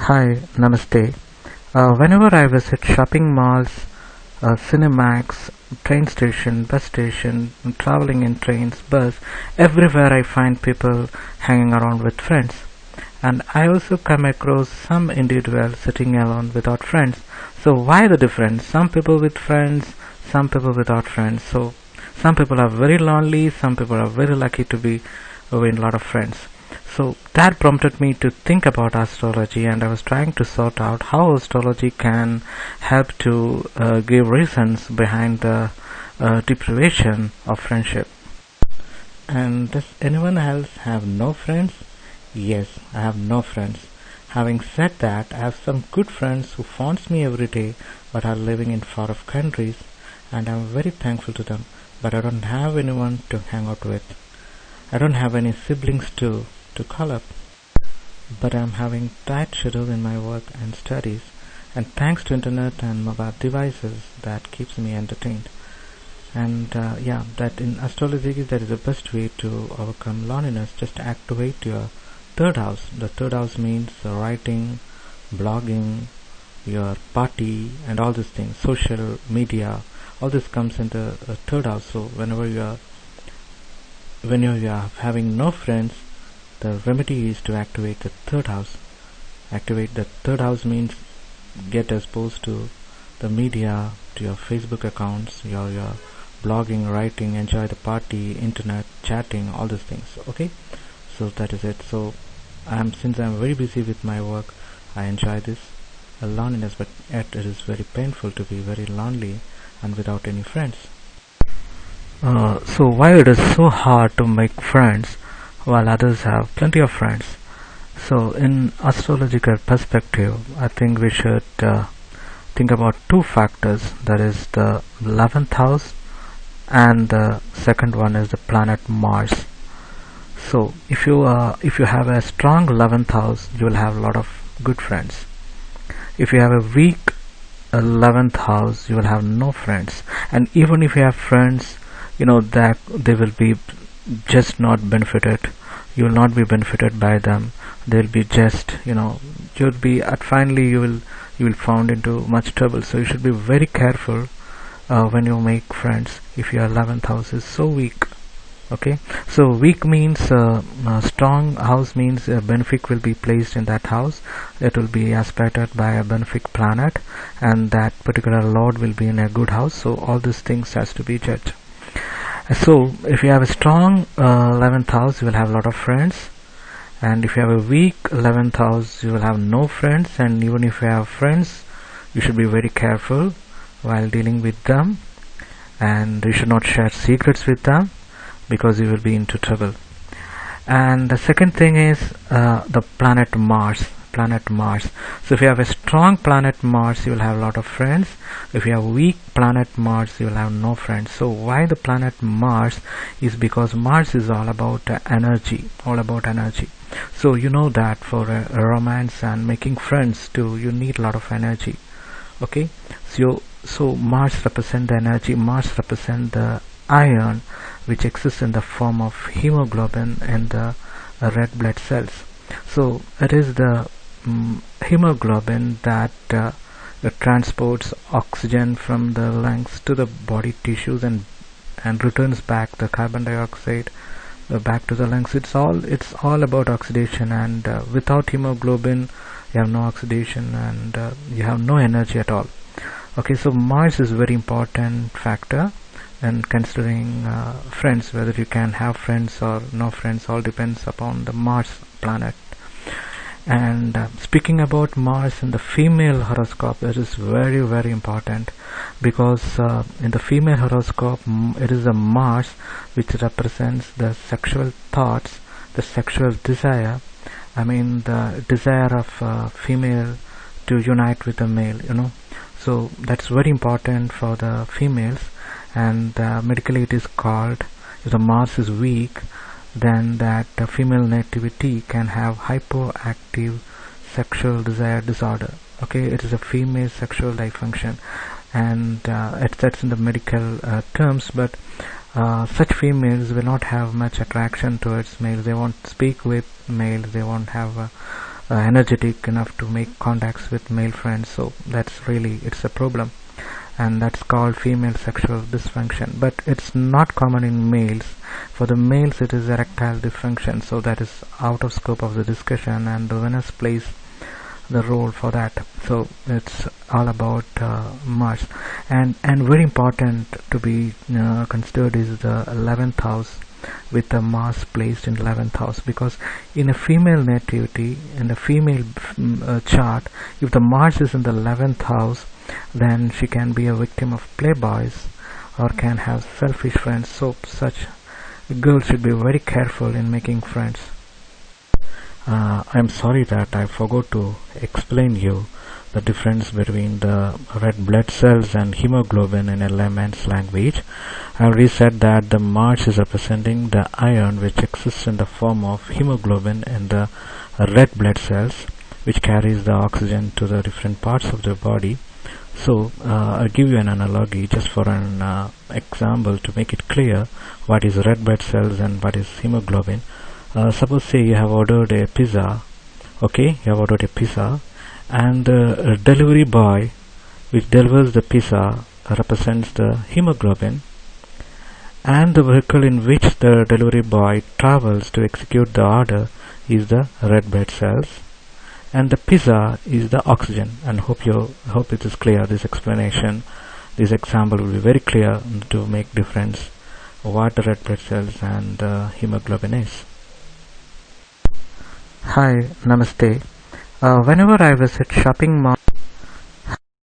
Hi, namaste. Whenever I visit shopping malls, cinemax, train station, bus station, traveling in trains, bus, everywhere I find people hanging around with friends. And I also come across some individuals sitting alone without friends. So why the difference? Some people with friends, some people without friends. So some people are very lonely, some people are very lucky to be with a lot of friends. So that prompted me to think about astrology, and I was trying to sort out how astrology can help to give reasons behind the deprivation of friendship. And does anyone else have no friends? Yes, I have no friends. Having said that, I have some good friends who phones me every day but are living in far off countries, and I'm very thankful to them. But I don't have anyone to hang out with. I don't have any siblings to call up. But I'm having tight schedule in my work and studies, and thanks to internet and mobile devices that keeps me entertained. And that in astrology that is the best way to overcome loneliness. Just activate your third house. The third house means writing, blogging, your party, and all these things, social media. All this comes in the third house. So whenever you are having no friends, the remedy is to activate the third house. Activate the third house means get exposed to the media, to your Facebook accounts, your blogging, writing, enjoy the party, internet, chatting, all these things. Okay, so that is it. So since I'm very busy with my work, I enjoy this loneliness, but yet it is very painful to be very lonely and without any friends. So why it is so hard to make friends while others have plenty of friends? So in astrological perspective, I think we should think about two factors. That is the 11th house, and the second one is the planet Mars. So if you have a strong 11th house, you will have a lot of good friends. If you have a weak 11th house, you will have no friends, and even if you have friends, that they will be just not benefited. You will not be benefited by them. They'll be just, you'll be at finally you will found into much trouble. So you should be very careful when you make friends if your 11th house is so weak. Okay, so weak means strong house means a benefic will be placed in that house. It will be aspected by a benefic planet, and that particular lord will be in a good house. So all these things has to be judged. So if you have a strong 11th house, you will have a lot of friends, and if you have a weak 11th house, you will have no friends. And even if you have friends, you should be very careful while dealing with them, and you should not share secrets with them, because you will be into trouble. And the second thing is the planet Mars. So if you have a strong planet Mars, you will have a lot of friends. If you have weak planet Mars, you will have no friends. So why the planet Mars is because Mars is all about energy. So you know that for a romance and making friends too, you need a lot of energy. Okay, so Mars represent the energy. Mars represent the iron, which exists in the form of hemoglobin in the red blood cells. So it is the hemoglobin that transports oxygen from the lungs to the body tissues and returns back the carbon dioxide back to the lungs. It's all about oxidation, and without hemoglobin you have no oxidation, and you have no energy at all. Okay, so Mars is a very important factor, and considering friends, whether you can have friends or no friends, all depends upon the Mars planet. And speaking about Mars in the female horoscope, it is very, very important, because in the female horoscope, it is a Mars which represents the sexual thoughts, the sexual desire. I mean the desire of female to unite with a male, so that's very important for the females. And medically it is called, if the Mars is weak, then that female nativity can have hypoactive sexual desire disorder. Okay, it is a female sexual dysfunction, and that's in the medical terms. But such females will not have much attraction towards males. They won't speak with males. They won't have energetic enough to make contacts with male friends. So that's really, it's a problem, and that's called female sexual dysfunction. But it's not common in males. For the males it is erectile dysfunction, so that is out of scope of the discussion, and the Venus plays the role for that. So it's all about Mars, and very important to be considered is the 11th house, with the Mars placed in 11th house, because in a female nativity, in a female chart, if the Mars is in the 11th house, then she can be a victim of playboys or can have selfish friends. So such girls should be very careful in making friends. I'm sorry that I forgot to explain you the difference between the red blood cells and hemoglobin in a layman's language. I already said that the Mars is representing the iron which exists in the form of hemoglobin in the red blood cells, which carries the oxygen to the different parts of the body. So I'll give you an analogy just for an example to make it clear what is red blood cells and what is hemoglobin. Suppose say you have ordered a pizza, okay, you have ordered a pizza, and the delivery boy which delivers the pizza represents the hemoglobin, and the vehicle in which the delivery boy travels to execute the order is the red blood cells, and the pizza is the oxygen. And hope it is clear, this explanation, this example will be very clear to make difference what the red blood cells and hemoglobin is. Hi, namaste. Whenever I visit shopping mall